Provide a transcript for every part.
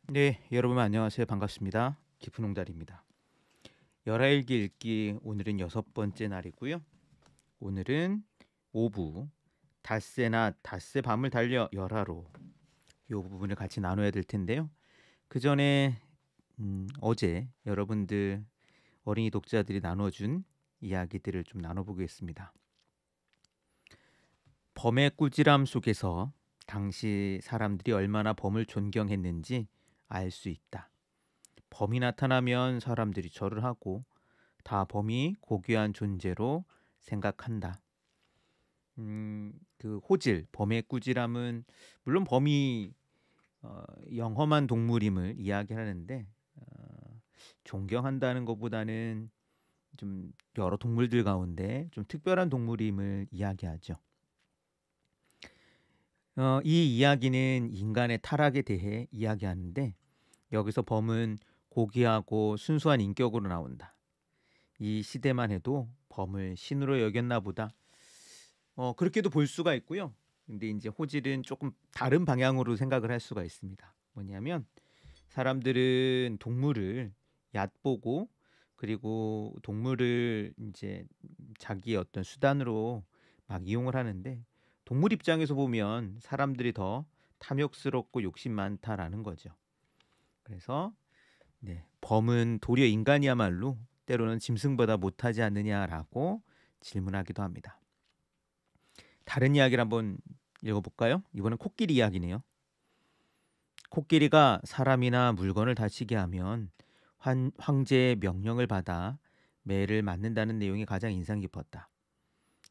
네, 여러분 안녕하세요. 반갑습니다. 깊은 홍달입니다. 열하일기 읽기 오늘은 여섯 번째 날이고요. 오늘은 오부 닷새나 닷새 밤을 달려 열하로 이 부분을 같이 나눠야 될 텐데요. 그 전에 어제 여러분들 어린이 독자들이 나눠준 이야기들을 좀 나눠보겠습니다. 범의 꾸지람 속에서 당시 사람들이 얼마나 범을 존경했는지 알 수 있다. 범이 나타나면 사람들이 절을 하고 다 범이 고귀한 존재로 생각한다. 그 호질, 범의 꾸지람은 물론 범이 영험한 동물임을 이야기하는데 존경한다는 것보다는 좀 여러 동물들 가운데 좀 특별한 동물임을 이야기하죠. 이 이야기는 인간의 타락에 대해 이야기하는데 여기서 범은 고귀하고 순수한 인격으로 나온다. 이 시대만 해도 범을 신으로 여겼나 보다. 그렇게도 볼 수가 있고요. 근데 이제 호질은 조금 다른 방향으로 생각을 할 수가 있습니다. 뭐냐면 사람들은 동물을 얕보고 그리고 동물을 이제 자기의 어떤 수단으로 막 이용을 하는데 동물 입장에서 보면 사람들이 더 탐욕스럽고 욕심 많다라는 거죠. 그래서 네, 범은 도리어 인간이야말로 때로는 짐승보다 못하지 않느냐라고 질문하기도 합니다. 다른 이야기를 한번 읽어볼까요? 이번엔 코끼리 이야기네요. 코끼리가 사람이나 물건을 다치게 하면 황제의 명령을 받아 매를 맞는다는 내용이 가장 인상 깊었다.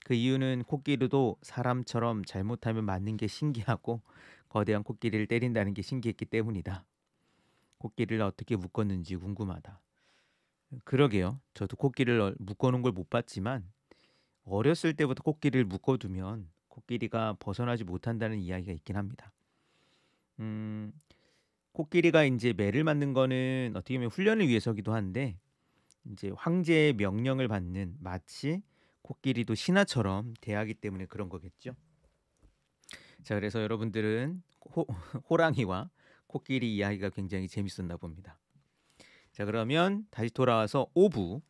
그 이유는 코끼리도 사람처럼 잘못하면 맞는 게 신기하고 거대한 코끼리를 때린다는 게 신기했기 때문이다. 코끼리를 어떻게 묶었는지 궁금하다. 그러게요. 저도 코끼리를 묶어놓은 걸 못 봤지만 어렸을 때부터 코끼리를 묶어두면 코끼리가 벗어나지 못한다는 이야기가 있긴 합니다. 음, 코끼리가 이제 매를 맞는 거는 어떻게 보면 훈련을 위해서기도 한데 이제 황제의 명령을 받는 마치 코끼리도 신하처럼 대하기 때문에 그런 거겠죠. 자, 그래서 여러분들은 호랑이와 코끼리 이야기가 굉장히 재밌었나 봅니다. 자, 그러면 다시 돌아와서 오부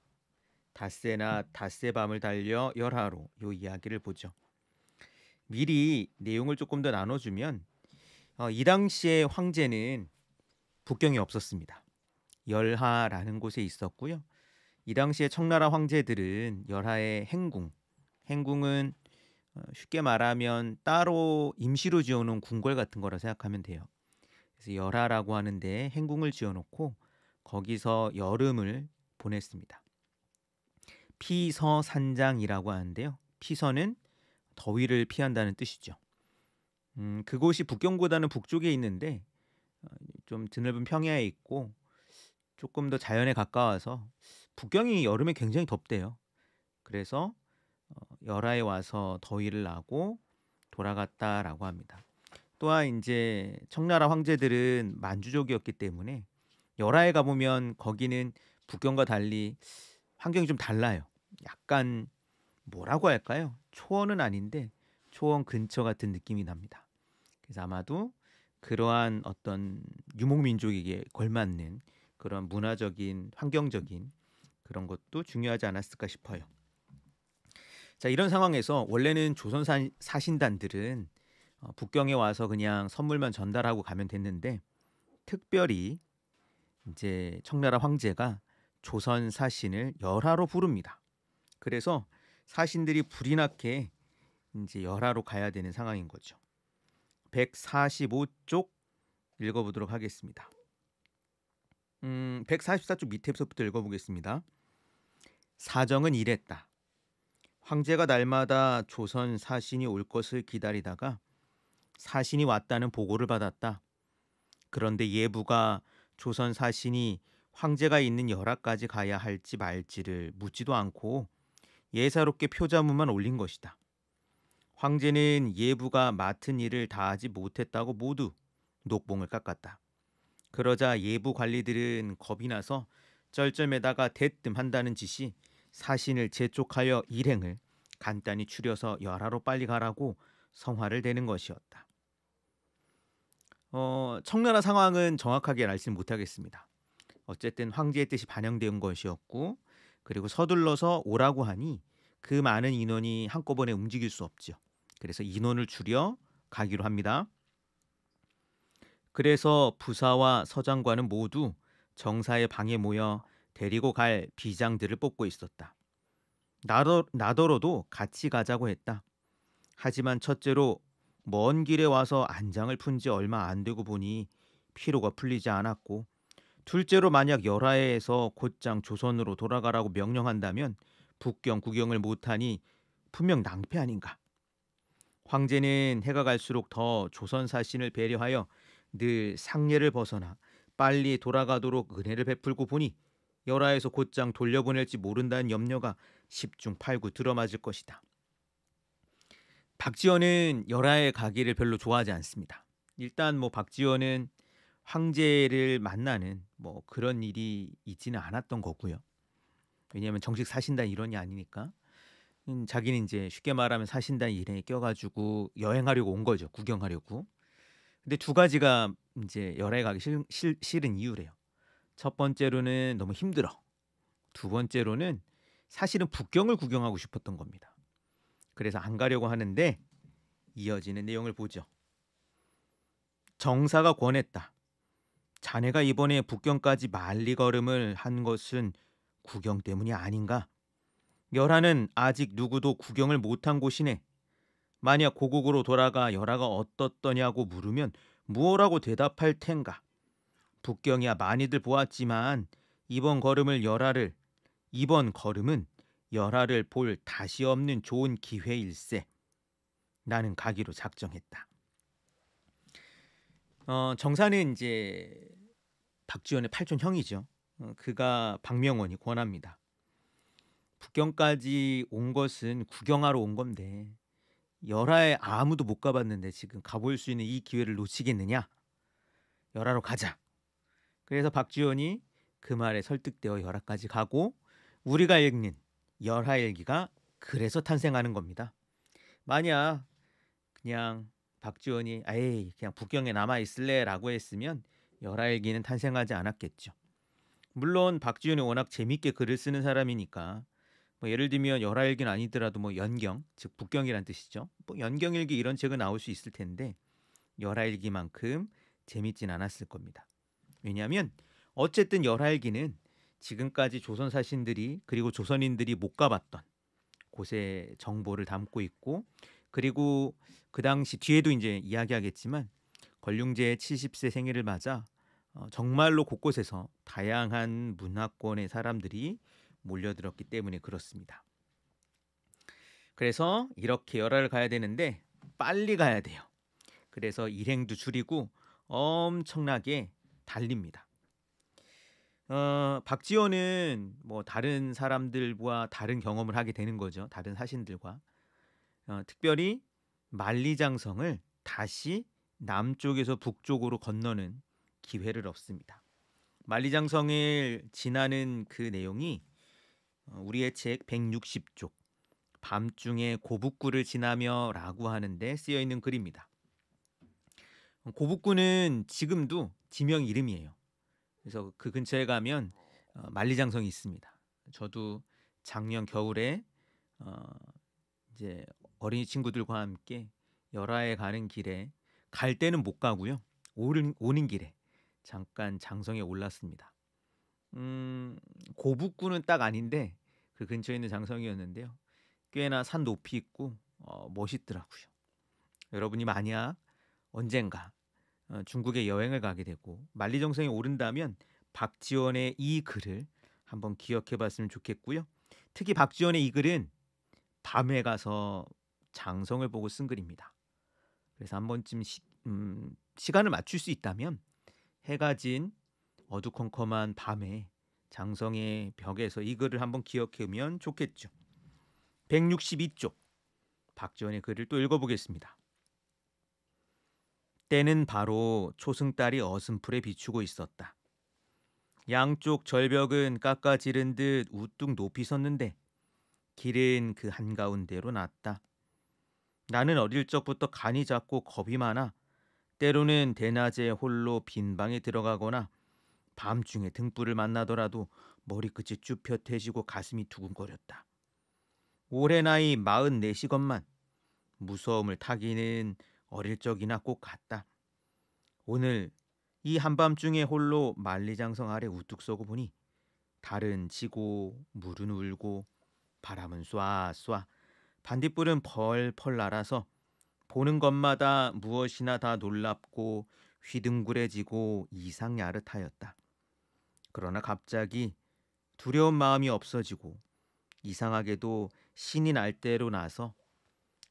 닷새나 닷새 밤을 달려 열하로 요 이야기를 보죠. 미리 내용을 조금 더 나눠주면 이 당시에 황제는 북경이 없었습니다. 열하라는 곳에 있었고요. 이 당시에 청나라 황제들은 열하의 행궁, 행궁은 쉽게 말하면 따로 임시로 지어놓은 궁궐 같은 거라 생각하면 돼요. 그래서 열하라고 하는데 행궁을 지어놓고 거기서 여름을 보냈습니다. 피서산장이라고 하는데요. 피서는 더위를 피한다는 뜻이죠. 그곳이 북경보다는 북쪽에 있는데 좀 드넓은 평야에 있고 조금 더 자연에 가까워서 북경이 여름에 굉장히 덥대요. 그래서 열하에 와서 더위를 나고 돌아갔다라고 합니다. 또한 이제 청나라 황제들은 만주족이었기 때문에 열하에 가보면 거기는 북경과 달리 환경이 좀 달라요. 약간 뭐라고 할까요? 초원은 아닌데 초원 근처 같은 느낌이 납니다. 그래서 아마도 그러한 어떤 유목민족에게 걸맞는 그런 문화적인 환경적인 그런 것도 중요하지 않았을까 싶어요. 자, 이런 상황에서 원래는 조선 사신단들은 북경에 와서 그냥 선물만 전달하고 가면 됐는데 특별히 이제 청나라 황제가 조선 사신을 열하로 부릅니다. 그래서 사신들이 불이 나게 이제 열하로 가야 되는 상황인 거죠. 145쪽 읽어보도록 하겠습니다. 144쪽 밑에서부터 읽어보겠습니다. 사정은 이랬다. 황제가 날마다 조선 사신이 올 것을 기다리다가 사신이 왔다는 보고를 받았다. 그런데 예부가 조선 사신이 황제가 있는 열하까지 가야 할지 말지를 묻지도 않고 예사롭게 표자문만 올린 것이다. 황제는 예부가 맡은 일을 다하지 못했다고 모두 녹봉을 깎았다. 그러자 예부 관리들은 겁이 나서 쩔쩔매다가 대뜸 한다는 짓이 사신을 재촉하여 일행을 간단히 추려서 열하로 빨리 가라고 성화를 대는 것이었다. 청나라 상황은 정확하게 알지는 못하겠습니다. 어쨌든 황제의 뜻이 반영된 것이었고 그리고 서둘러서 오라고 하니 그 많은 인원이 한꺼번에 움직일 수 없죠. 그래서 인원을 줄여 가기로 합니다. 그래서 부사와 서장관은 모두 정사의 방에 모여 데리고 갈 비장들을 뽑고 있었다. 나더러도 같이 가자고 했다. 하지만 첫째로 먼 길에 와서 안장을 푼 지 얼마 안 되고 보니 피로가 풀리지 않았고, 둘째로 만약 열하에서 곧장 조선으로 돌아가라고 명령한다면 북경 구경을 못하니 분명 낭패 아닌가. 황제는 해가 갈수록 더 조선 사신을 배려하여 늘 상례를 벗어나 빨리 돌아가도록 은혜를 베풀고 보니 열하에서 곧장 돌려보낼지 모른다는 염려가 십중팔구 들어맞을 것이다. 박지원은 열하에 가기를 별로 좋아하지 않습니다. 일단 뭐 박지원은 황제를 만나는 뭐 그런 일이 있지는 않았던 거고요. 왜냐하면 정식 사신단 일원이 아니니까. 자기는 이제 쉽게 말하면 사신단 일행에 껴가지고 여행하려고 온 거죠. 구경하려고. 근데 두 가지가 이제 열하에 가기 싫은 이유래요. 첫 번째로는 너무 힘들어. 두 번째로는 사실은 북경을 구경하고 싶었던 겁니다. 그래서 안 가려고 하는데 이어지는 내용을 보죠. 정사가 권했다. 자네가 이번에 북경까지 만리걸음을 한 것은 구경 때문이 아닌가? 열하는 아직 누구도 구경을 못한 곳이네. 만약 고국으로 돌아가 열하가 어떻더냐고 물으면 무엇라고 대답할 텐가? 북경이야 많이들 보았지만 이번 걸음은 열하를 볼 다시 없는 좋은 기회일세. 나는 가기로 작정했다. 정사는 이제 박지원의 팔촌 형이죠. 그가 박명원이 권합니다. 북경까지 온 것은 구경하러 온 건데 열하에 아무도 못 가봤는데 지금 가볼 수 있는 이 기회를 놓치겠느냐? 열하로 가자. 그래서 박지원이 그 말에 설득되어 열하까지 가고 우리가 읽는 열하일기가 그래서 탄생하는 겁니다. 만약 그냥 박지원이 에이 그냥 북경에 남아 있을래라고 했으면 열하일기는 탄생하지 않았겠죠. 물론 박지원이 워낙 재밌게 글을 쓰는 사람이니까 뭐 예를 들면 열하일기는 아니더라도 뭐 연경, 즉 북경이란 뜻이죠. 뭐 연경일기 이런 책은 나올 수 있을 텐데 열하일기만큼 재밌진 않았을 겁니다. 왜냐하면 어쨌든 열하일기는 지금까지 조선 사신들이 그리고 조선인들이 못 가봤던 곳의 정보를 담고 있고 그리고 그 당시 뒤에도 이제 이야기하겠지만 권룡제의 70세 생일을 맞아 정말로 곳곳에서 다양한 문화권의 사람들이 몰려들었기 때문에 그렇습니다. 그래서 이렇게 열하를 가야 되는데 빨리 가야 돼요. 그래서 일행도 줄이고 엄청나게 달립니다. 박지원은 뭐 다른 사람들과 다른 경험을 하게 되는 거죠. 다른 사신들과. 특별히 만리장성을 다시 남쪽에서 북쪽으로 건너는 기회를 얻습니다. 만리장성을 지나는 그 내용이 우리의 책 160쪽 밤중에 고북구를 지나며라고 하는데 쓰여 있는 글입니다. 고북구는 지금도 지명 이름이에요. 그래서 그 근처에 가면 만리장성이 있습니다. 저도 작년 겨울에 이제 어린이 친구들과 함께 열하에 가는 길에 갈 때는 못 가고요. 오는 길에 잠깐 장성에 올랐습니다. 고북구는 딱 아닌데 그 근처에 있는 장성이었는데요. 꽤나 산 높이 있고 멋있더라고요. 여러분이 만약 언젠가 중국에 여행을 가게 되고 만리장성에 오른다면 박지원의 이 글을 한번 기억해 봤으면 좋겠고요. 특히 박지원의 이 글은 밤에 가서 장성을 보고 쓴 글입니다. 그래서 한 번쯤 시간을 맞출 수 있다면 해가 진 어두컴컴한 밤에 장성의 벽에서 이 글을 한번 기억해면 좋겠죠. 162쪽 박지원의 글을 또 읽어보겠습니다. 때는 바로 초승달이 어슴풀에 비추고 있었다. 양쪽 절벽은 깎아지른 듯 우뚝 높이 섰는데 길은 그 한가운데로 났다. 나는 어릴 적부터 간이 작고 겁이 많아 때로는 대낮에 홀로 빈 방에 들어가거나 밤중에 등불을 만나더라도 머리끝이 쭈뼛해지고 가슴이 두근거렸다. 올해 나이 44시건만 무서움을 타기는 어릴 적이나 꼭 같다. 오늘 이 한밤중에 홀로 만리장성 아래 우뚝 서고 보니 달은 지고 물은 울고 바람은 쏴쏴 반딧불은 펄펄 날아서 보는 것마다 무엇이나 다 놀랍고 휘둥그레지고 이상 야릇하였다. 그러나 갑자기 두려운 마음이 없어지고 이상하게도 신이 날 대로 나서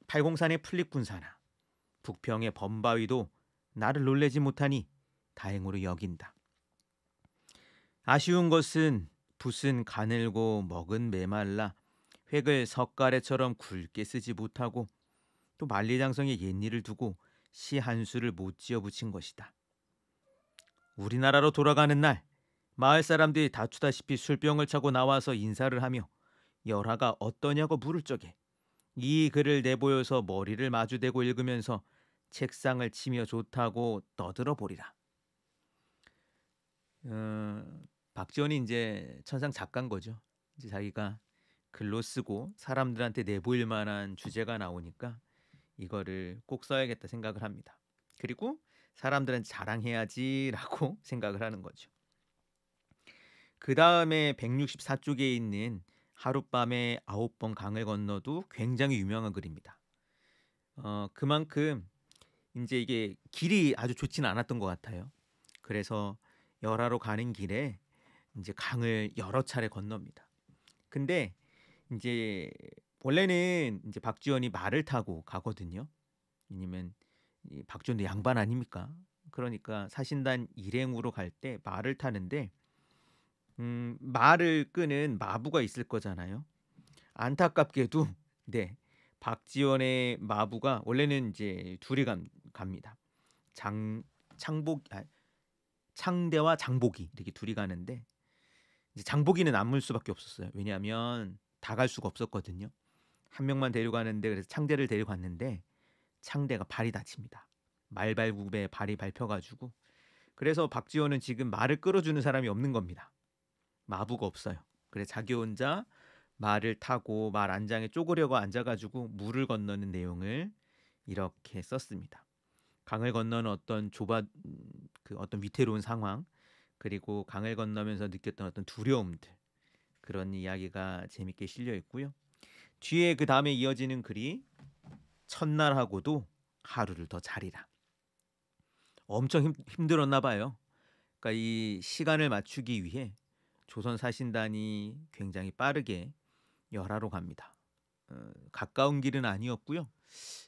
팔공산의 풀립군사나 북평의 범바위도 나를 놀래지 못하니 다행으로 여긴다. 아쉬운 것은 붓은 가늘고 먹은 메말라 획을 석가래처럼 굵게 쓰지 못하고 또 만리장성의 옛일을 두고 시 한 수를 못 지어 붙인 것이다. 우리나라로 돌아가는 날 마을 사람들이 다투다시피 술병을 차고 나와서 인사를 하며 열하가 어떠냐고 물을 적에 이 글을 내보여서 머리를 마주대고 읽으면서 책상을 치며 좋다고 떠들어 보리라. 박지원이 이제 천상 작가인 거죠. 이제 자기가 글로 쓰고 사람들한테 내보일 만한 주제가 나오니까 이거를 꼭 써야겠다 생각을 합니다. 그리고 사람들은 자랑해야지라고 생각을 하는 거죠. 그 다음에 164쪽에 있는 하룻밤에 9번 강을 건너도 굉장히 유명한 글입니다. 그만큼 이제 이게 길이 아주 좋지는 않았던 것 같아요. 그래서 열하로 가는 길에 이제 강을 여러 차례 건넙니다. 근데 이제 원래는 이제 박지원이 말을 타고 가거든요. 왜냐면 이 박지원도 양반 아닙니까? 그러니까 사신단 일행으로 갈 때 말을 타는데 말을 끄는 마부가 있을 거잖아요. 안타깝게도 네 박지원의 마부가 원래는 이제 둘이 갑니다. 장 창복 창대와 장복이 이렇게 둘이 가는데 이제 장복이는 안 물 수밖에 없었어요. 왜냐하면 다 갈 수가 없었거든요. 한 명만 데려가는데 그래서 창대를 데려갔는데 창대가 발이 다칩니다. 말발굽에 발이 밟혀가지고 그래서 박지원은 지금 말을 끌어주는 사람이 없는 겁니다. 마부가 없어요. 그래서 자기 혼자 말을 타고 말 안장에 쪼그려고 앉아가지고 물을 건너는 내용을 이렇게 썼습니다. 강을 건너는 어떤 그 어떤 위태로운 상황 그리고 강을 건너면서 느꼈던 어떤 두려움들 그런 이야기가 재밌게 실려 있고요. 뒤에 그 다음에 이어지는 글이 첫날하고도 하루를 더 자리라. 엄청 힘들었나 봐요. 그러니까 이 시간을 맞추기 위해 조선 사신단이 굉장히 빠르게 열하로 갑니다. 가까운 길은 아니었고요.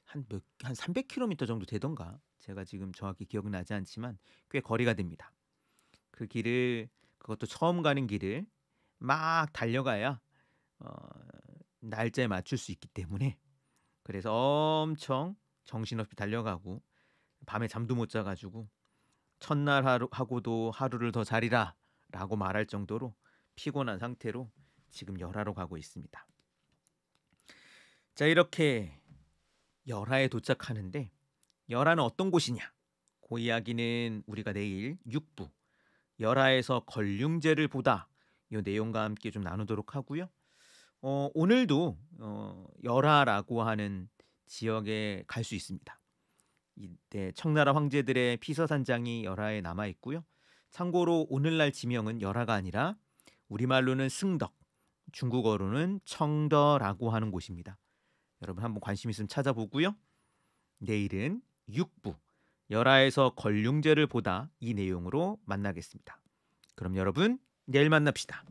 한 300km 정도 되던가 제가 지금 정확히 기억나지 않지만 꽤 거리가 됩니다. 그 길을 그것도 처음 가는 길을 막 달려가야 날짜에 맞출 수 있기 때문에 그래서 엄청 정신없이 달려가고 밤에 잠도 못 자가지고 첫날 하고도 하루를 더 자리라 라고 말할 정도로 피곤한 상태로 지금 열하로 가고 있습니다. 자 이렇게 열하에 도착하는데 열하는 어떤 곳이냐 그 이야기는 우리가 내일 6부 열하에서 걸륭제를 보다 이 내용과 함께 좀 나누도록 하고요. 오늘도 열하라고 하는 지역에 갈 수 있습니다. 이때 청나라 황제들의 피서산장이 열하에 남아 있고요. 참고로 오늘날 지명은 열하가 아니라 우리말로는 승덕, 중국어로는 청더라고 하는 곳입니다. 여러분 한번 관심 있으면 찾아보고요. 내일은 6부 열하에서 걸륭제를 보다 이 내용으로 만나겠습니다. 그럼 여러분 내일 만납시다.